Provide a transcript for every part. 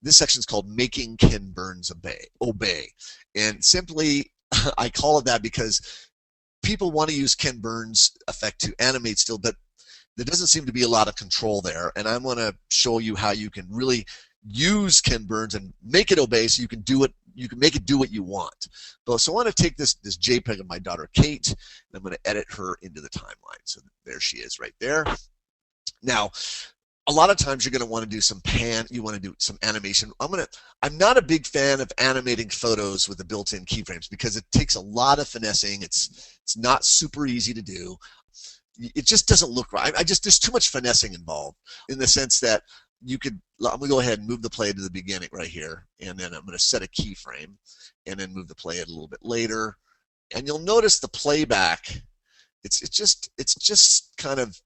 this section is called Making Ken Burns Obey. And simply, I call it that because people want to use Ken Burns effect to animate still, but there doesn't seem to be a lot of control there. And I want to show you how you can really use Ken Burns and make it obey so you can do it. You can make it do what you want. So I want to take this JPEG of my daughter Kate, and I'm going to edit her into the timeline. So there she is right there. Now, a lot of times you're going to want to do some you want to do some animation. I'm not a big fan of animating photos with the built-in keyframes because it takes a lot of finessing. It's not super easy to do. It just doesn't look right. There's too much finessing involved in the sense that I'm going to go ahead and move the play to the beginning right here, and then I'm going to set a keyframe, and then move the play a little bit later, and you'll notice the playback. It's just kind of,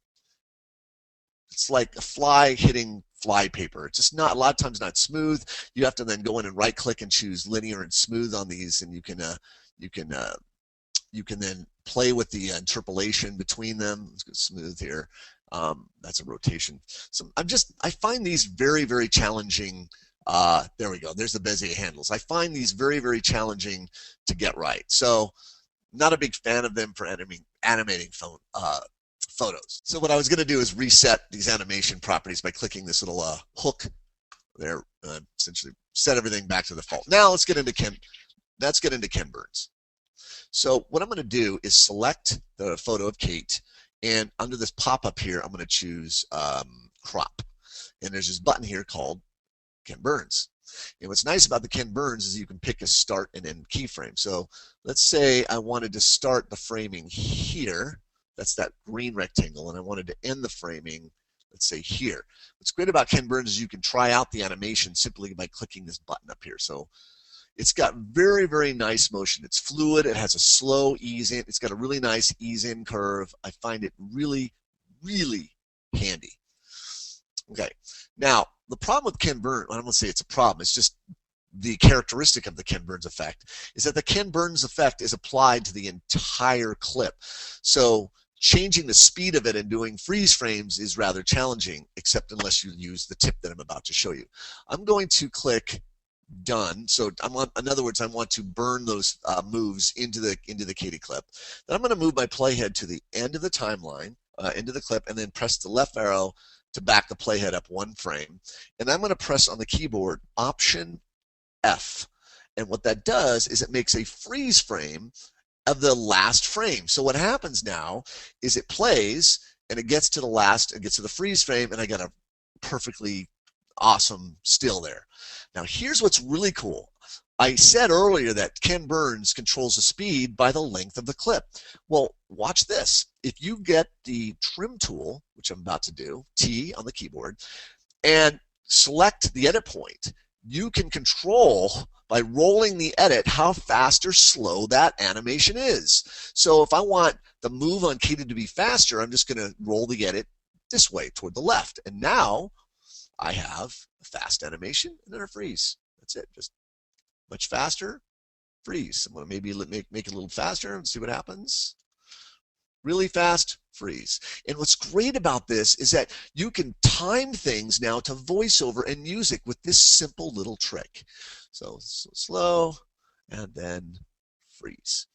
it's like a fly hitting fly paper. It's just not, a lot of times not smooth. You have to then go in and right click and choose linear and smooth on these, and you can then play with the interpolation between them. Let's go smooth here. That's a rotation. So I find these very, very challenging. There we go. There's the Bezier handles. I find these very, very challenging to get right. So not a big fan of them for animating photos. So what I was going to do is reset these animation properties by clicking this little hook there, essentially set everything back to the default. Now let's get into Ken Burns. So what I'm going to do is select the photo of Kate, and under this pop-up here, I'm going to choose crop. And there's this button here called Ken Burns. And what's nice about the Ken Burns is you can pick a start and end keyframe. So let's say I wanted to start the framing here. That's that green rectangle, and I wanted to end the framing, let's say here. What's great about Ken Burns is you can try out the animation simply by clicking this button up here. So it's got very, very nice motion. It's fluid. It has a slow ease in. It's got a really nice ease in curve. I find it really, really handy. Okay. Now, the problem with Ken Burns, I don't want to say it's a problem, it's just the characteristic of the Ken Burns effect, is that the Ken Burns effect is applied to the entire clip. So changing the speed of it and doing freeze frames is rather challenging, except unless you use the tip that I'm about to show you. I'm going to click done. So in other words, I want to burn those moves into the Katie clip. Then I'm going to move my playhead to the end of the timeline, into the clip, and then press the left arrow to back the playhead up one frame. And I'm going to press on the keyboard Option F. And what that does is it makes a freeze frame of the last frame. So what happens now is it plays and it gets to the freeze frame, and I got a perfectly awesome still there. Now here's what's really cool. I said earlier that Ken Burns controls the speed by the length of the clip. Well, watch this. If you get the trim tool, which I'm about to do, T on the keyboard, and select the edit point, you can control by rolling the edit how fast or slow that animation is. So if I want the move on Katie to be faster, I'm just going to roll the edit this way toward the left. And now I have a fast animation and then a freeze. That's it. Just much faster, freeze. I'm going to maybe make it a little faster and see what happens. Really fast, freeze. And what's great about this is that you can time things now to voiceover and music with this simple little trick. So slow and then freeze.